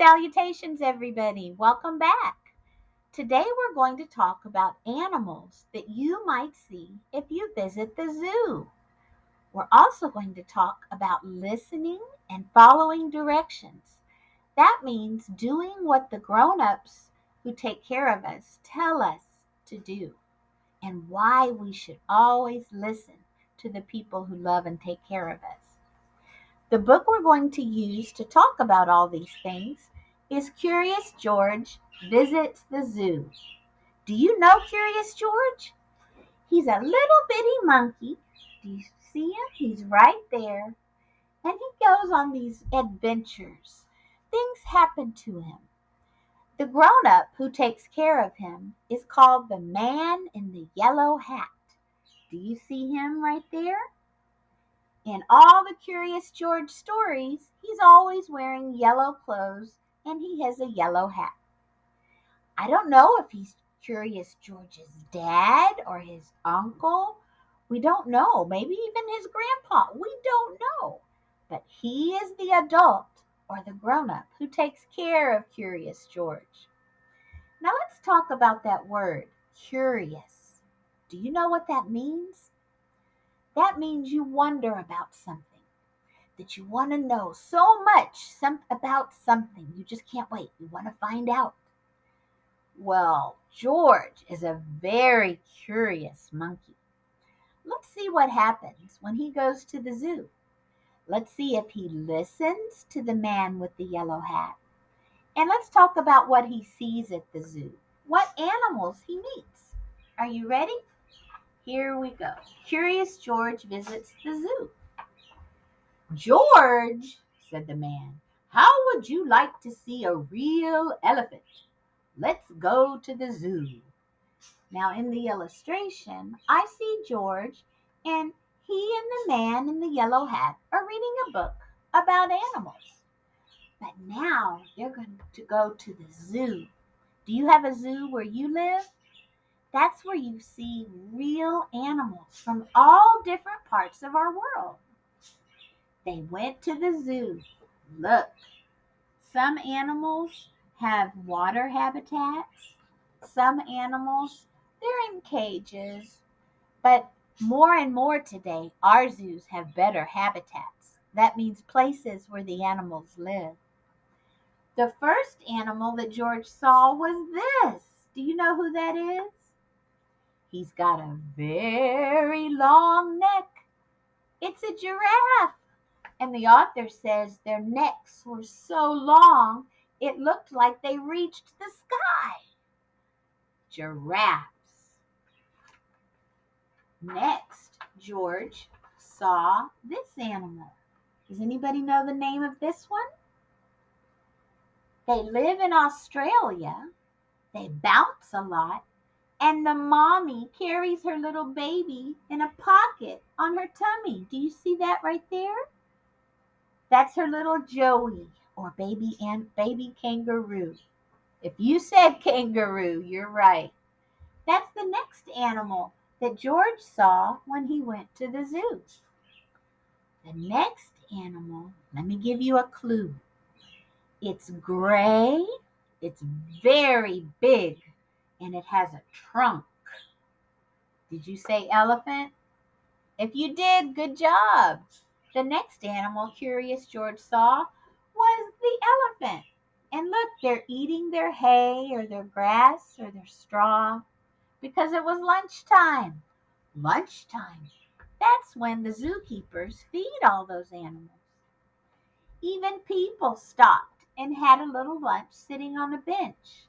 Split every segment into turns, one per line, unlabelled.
Salutations, everybody. Welcome back. Today we're going to talk about animals that you might see if you visit the zoo. We're also going to talk about listening and following directions. That means doing what the grown ups who take care of us tell us to do, and why we should always listen to the people who love and take care of us. The book we're going to use to talk about all these things is Curious George Visits the Zoo. Do you know Curious George? He's a little bitty monkey. Do you see him? He's right there. And he goes on these adventures. Things happen to him. The grown up who takes care of him is called the man in the yellow hat. Do you see him right there? In all the Curious George stories, he's always wearing yellow clothes and he has a yellow hat. I don't know if he's Curious George's dad or his uncle. We don't know. Maybe even his grandpa. We don't know. But he is the adult or the grown up who takes care of Curious George. Now let's talk about that word, curious. Do you know what that means? That means you wonder about something, that you want to know so much about something. You just can't wait. You want to find out. Well, George is a very curious monkey. Let's see what happens when he goes to the zoo. Let's see if he listens to the man with the yellow hat. And let's talk about what he sees at the zoo, what animals he meets. Are you ready? Here we go. Curious George visits the zoo. George, said the man, how would you like to see a real elephant? Let's go to the zoo. Now, in the illustration, I see George, and he and the man in the yellow hat are reading a book about animals. But now they're going to go to the zoo. Do you have a zoo where you live? That's where you see real animals from all different parts of our world. They went to the zoo. Look, some animals have water habitats. Some animals, they're in cages. But more and more today, our zoos have better habitats. That means places where the animals live. The first animal that George saw was this. Do you know who that is? He's got a very long neck. It's a giraffe. And the author says their necks were so long it looked like they reached the sky. Giraffes. Next, George saw this animal. Does anybody know the name of this one? They live in Australia. They bounce a lot. And the mommy carries her little baby in a pocket on her tummy. Do you see that right there? That's her little Joey, or baby kangaroo. If you said kangaroo, you're right. That's the next animal that George saw when he went to the zoo. The next animal, let me give you a clue. It's gray, it's very big, and it has a trunk. Did you say elephant? If you did, good job. The next animal Curious George saw was the elephant. And look, they're eating their hay or their grass or their straw because it was lunchtime. Lunchtime. That's when the zookeepers feed all those animals. Even people stopped and had a little lunch sitting on a bench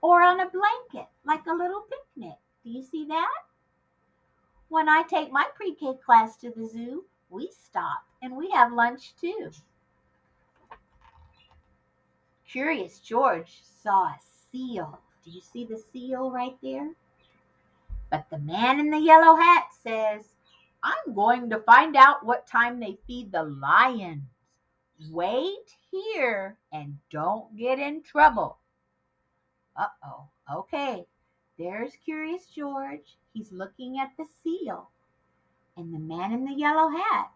or on a blanket like a little picnic. Do you see that? When I take my pre-K class to the zoo, we stop and we have lunch too. Curious George saw a seal. Do you see the seal right there? But the man in the yellow hat says, I'm going to find out what time they feed the lions. Wait here and don't get in trouble. Uh-oh. Okay. There's Curious George. He's looking at the seal. And the man in the yellow hat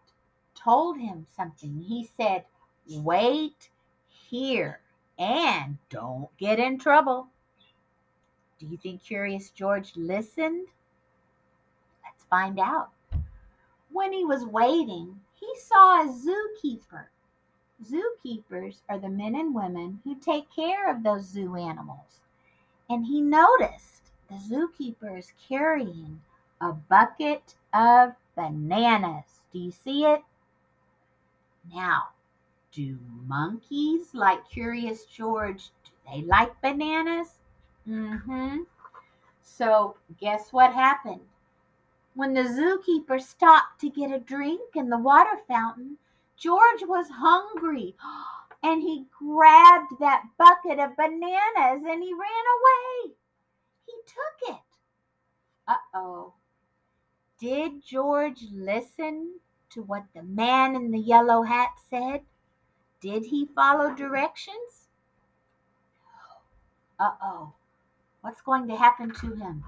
told him something. He said, wait here. And don't get in trouble. Do you think Curious George listened? Let's find out. When he was waiting, he saw a zookeeper. Zookeepers are the men and women who take care of those zoo animals. And he noticed the zookeeper is carrying a bucket of bananas. Do you see it? Now, do monkeys like Curious George, do they like bananas? Mm-hmm. So, guess what happened? When the zookeeper stopped to get a drink in the water fountain, George was hungry and he grabbed that bucket of bananas and he ran away. He took it. Uh-oh. Did George listen to what the man in the yellow hat said? Did he follow directions? Uh-oh. What's going to happen to him?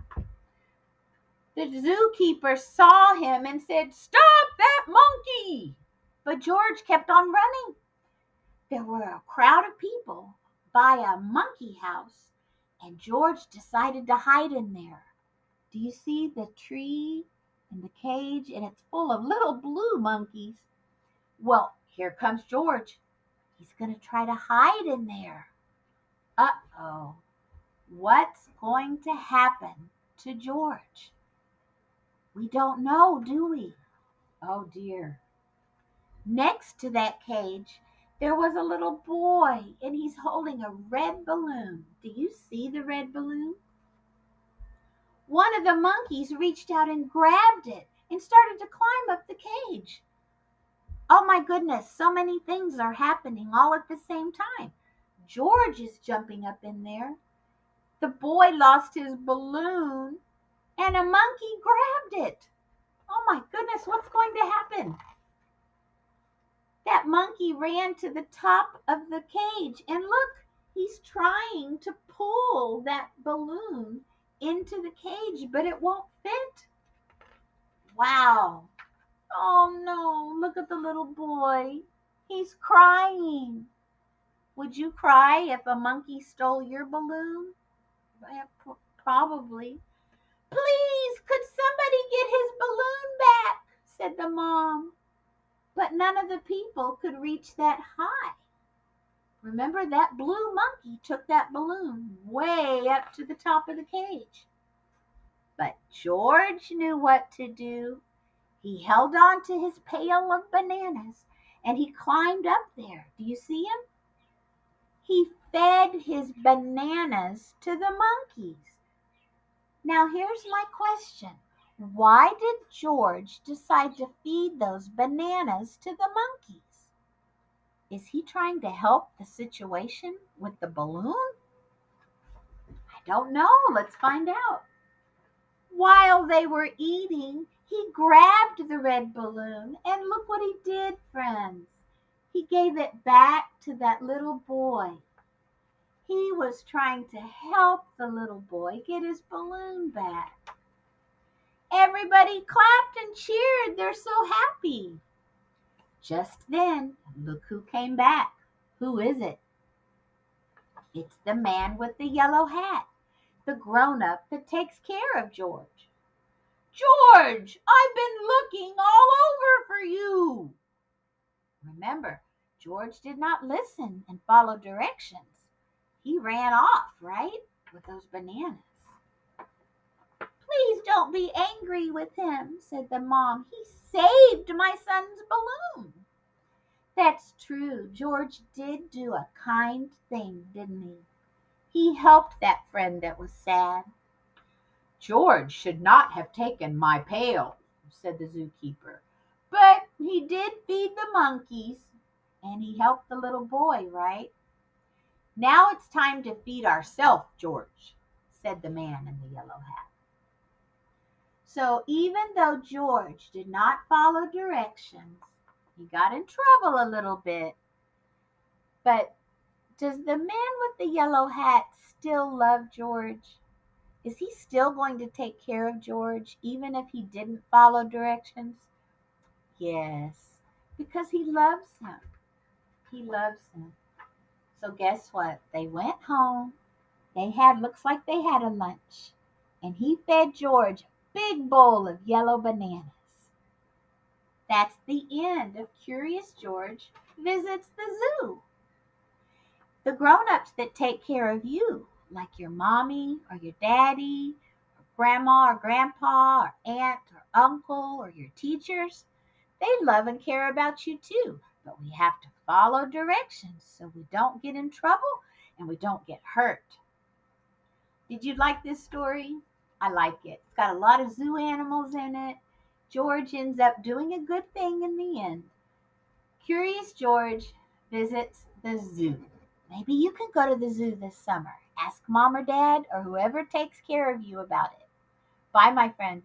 The zookeeper saw him and said, "Stop that monkey!" But George kept on running. There were a crowd of people by a monkey house, and George decided to hide in there. Do you see the tree and the cage? And it's full of little blue monkeys. Well, here comes George. He's going to try to hide in there. Uh-oh. What's going to happen to George? We don't know, do we? Oh dear. Next to that cage, there was a little boy, and he's holding a red balloon. Do you see the red balloon? One of the monkeys reached out and grabbed it and started to climb up the cage. Oh my goodness, so many things are happening all at the same time. George is jumping up in there. The boy lost his balloon, and a monkey grabbed it. Oh my goodness, what's going to happen? That monkey ran to the top of the cage, and look, he's trying to pull that balloon into the cage, but it won't fit. Wow. Oh no, look at the little boy. He's crying. Would you cry if a monkey stole your balloon? Probably. "Please, could somebody get his balloon back?" said the mom. But none of the people could reach that high. Remember, that blue monkey took that balloon way up to the top of the cage. But George knew what to do. He held on to his pail of bananas and he climbed up there. Do you see him? He fed his bananas to the monkeys. Now here's my question. Why did George decide to feed those bananas to the monkeys? Is he trying to help the situation with the balloon? I don't know. Let's find out. While they were eating, he grabbed the red balloon and look what he did, friends. He gave it back to that little boy. He was trying to help the little boy get his balloon back. Everybody clapped and cheered. They're so happy. Just then, look who came back. Who is it? It's the man with the yellow hat, the grown-up that takes care of George. "George, I've been looking all over for you." Remember, George did not listen and follow directions. He ran off, right, with those bananas. "Please don't be angry with him," said the mom. "He saved my son's balloon." That's true. George did do a kind thing, didn't he? He helped that friend that was sad. "George should not have taken my pail," said the zookeeper. "But he did feed the monkeys, and he helped the little boy, right?" "Now it's time to feed ourselves, George," said the man in the yellow hat. So even though George did not follow directions, he got in trouble a little bit. But does the man with the yellow hat still love George? Is he still going to take care of George even if he didn't follow directions? Yes, because he loves him. He loves him. So guess what? They went home. Looks like they had a lunch. And he fed George a big bowl of yellow bananas. That's the end of Curious George Visits the Zoo. The grown-ups that take care of you, like your mommy or your daddy, or grandma or grandpa, or aunt or uncle, or your teachers, they love and care about you too. But we have to follow directions so we don't get in trouble and we don't get hurt. Did you like this story? I like it. It's got a lot of zoo animals in it. George ends up doing a good thing in the end. Curious George visits the zoo. Maybe you can go to the zoo this summer. Ask mom or dad or whoever takes care of you about it. Bye, my friends.